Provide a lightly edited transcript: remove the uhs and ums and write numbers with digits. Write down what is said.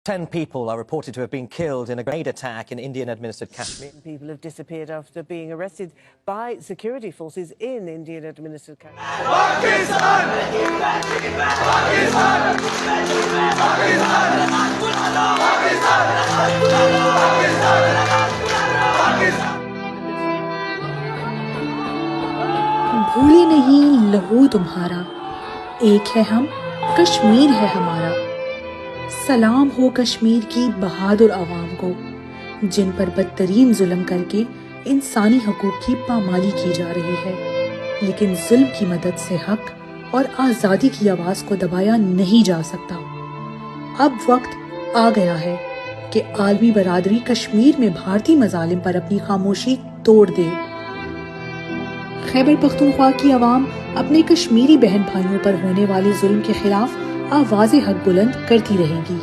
10 people are reported to have been killed in a grenade attack in Indian-administered Kashmir. People have disappeared after being arrested by security forces in Indian-administered Kashmir. بھولے نہیں لہو تمہارا، ایک ہے ہم، کشمیر ہے ہمارا۔ سلام ہو کشمیر کی بہادر عوام کو، جن پر بدترین ظلم کر کے انسانی حقوق کی پامالی کی جا رہی ہے، لیکن ظلم کی مدد سے حق اور آزادی کی آواز کو دبایا نہیں جا سکتا۔ اب وقت آ گیا ہے کہ عالمی برادری کشمیر میں بھارتی مظالم پر اپنی خاموشی توڑ دے۔ خیبرپختونخوا کی عوام اپنے کشمیری بہن بھائیوں پر ہونے والے ظلم کے خلاف آواز حق بلند کرتی رہے گی۔